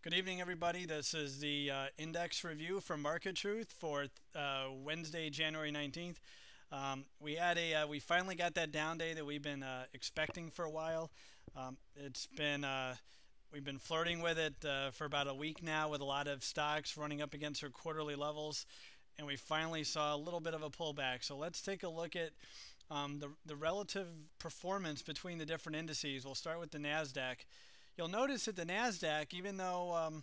Good evening, everybody. This is the index review from Market Truth for Wednesday, January 19th. We finally got that down day that we've been expecting for a while. We've been flirting with it for about a week now, with a lot of stocks running up against their quarterly levels, and we finally saw a little bit of a pullback. So let's take a look at the relative performance between the different indices. We'll start with the Nasdaq. You'll notice that the Nasdaq, even though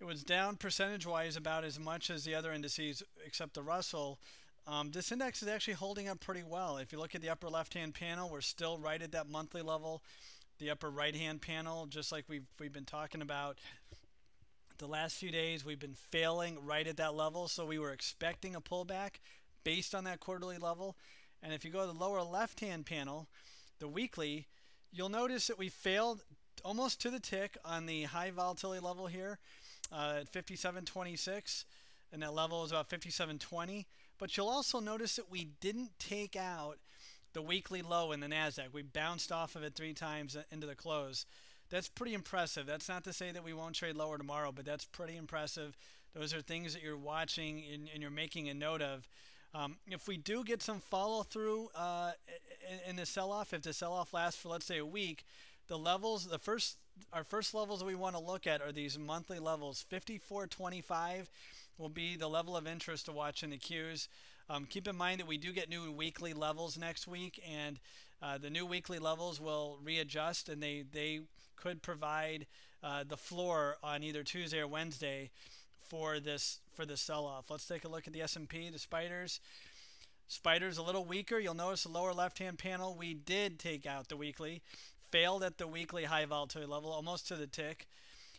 it was down percentage-wise about as much as the other indices, except the Russell, this index is actually holding up pretty well. If you look at the upper left-hand panel, we're still right at that monthly level. The upper right-hand panel, just like we've been talking about the last few days, we've been failing right at that level. So we were expecting a pullback based on that quarterly level. And if you go to the lower left-hand panel, the weekly, you'll notice that we failed almost to the tick on the high volatility level here at 57.26, and that level is about 57.20. But you'll also notice that we didn't take out the weekly low in the Nasdaq. We bounced off of it 3 times into the close. That's pretty impressive. That's not to say that we won't trade lower tomorrow, but that's pretty impressive. Those are things that you're watching and you're making a note of. If we do get some follow through in the sell-off, if the sell-off lasts for, let's say, a week, our first levels we want to look at are these monthly levels. 54.25 will be the level of interest to watch in the Qs. Keep in mind that we do get new weekly levels next week, and the new weekly levels will readjust, and they could provide the floor on either Tuesday or Wednesday for the sell-off. Let's take a look at the S&P, the spiders. Spiders a little weaker. You'll notice the lower left-hand panel, we did take out the weekly, failed at the weekly high volatility level, almost to the tick.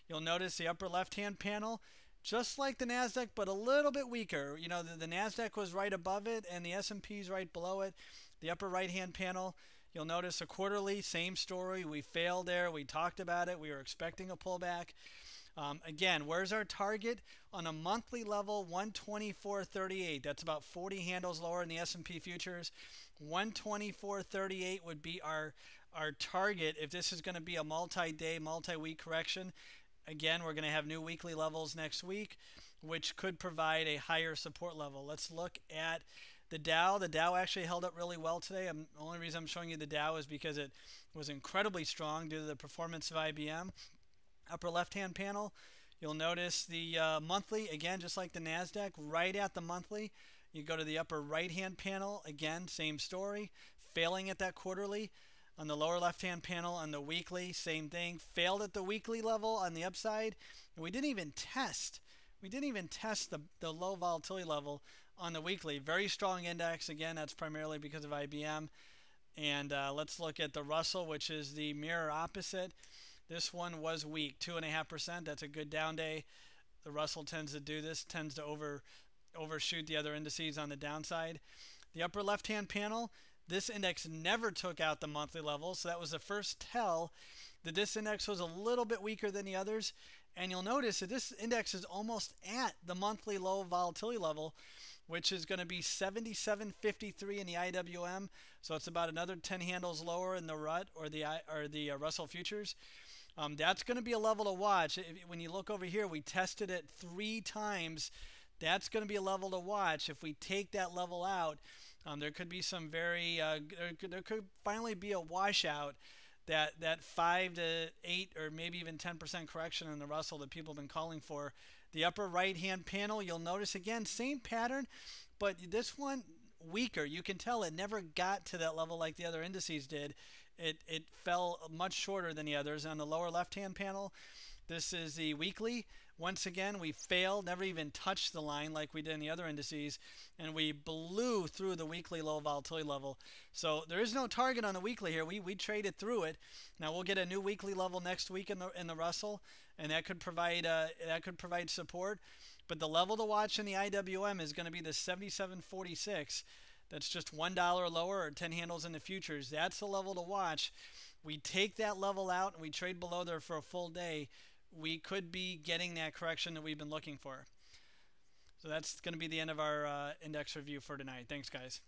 You'll notice the upper left-hand panel, just like the Nasdaq, but a little bit weaker. You know, the Nasdaq was right above it, and the S&P is right below it. The upper right-hand panel, you'll notice a quarterly, same story. We failed there. We talked about it. We were expecting a pullback. Again, where's our target? On a monthly level, 124.38. That's about 40 handles lower in the S&P futures. 124.38 would be our target if this is going to be a multi-day, multi-week correction. Again, we're going to have new weekly levels next week, which could provide a higher support level. Let's look at the Dow. The Dow actually held up really well today. The only reason I'm showing you the Dow is because it was incredibly strong due to the performance of IBM. Upper left-hand panel, you'll notice the monthly, again, just like the Nasdaq, right at the monthly. You go to the upper right-hand panel, again, same story, failing at that quarterly. On the lower left-hand panel, on the weekly, same thing, failed at the weekly level on the upside. And we didn't even test the low volatility level on the weekly. Very strong index. Again, that's primarily because of IBM. And let's look at the Russell, which is the mirror opposite. This one was weak, 2.5%. That's a good down day. The Russell tends to do this, tends to overshoot the other indices on the downside. The upper left-hand panel, this index never took out the monthly level, so that was the first tell that this index was a little bit weaker than the others. And you'll notice that this index is almost at the monthly low volatility level, which is going to be 77.53 in the IWM. So it's about another 10 handles lower in the RUT or the Russell futures. That's going to be a level to watch. When you look over here, we tested it 3 times. That's going to be a level to watch. If we take that level out, there could be some there could finally be a washout. That 5 to 8 or maybe even 10% correction in the Russell that people have been calling for. The upper right-hand panel, you'll notice again, same pattern, but this one weaker. You can tell it never got to that level like the other indices did. It fell much shorter than the others. On the lower left-hand panel, this is the weekly. Once again, we failed, never even touched the line like we did in the other indices, and we blew through the weekly low volatility level. So there is no target on the weekly here. We traded through it. Now we'll get a new weekly level next week in the Russell, and that could provide support. But the level to watch in the IWM is going to be the 77.46. That's just $1 lower or 10 handles in the futures. That's the level to watch. We take that level out and we trade below there for a full day, we could be getting that correction that we've been looking for. So that's going to be the end of our index review for tonight. Thanks, guys.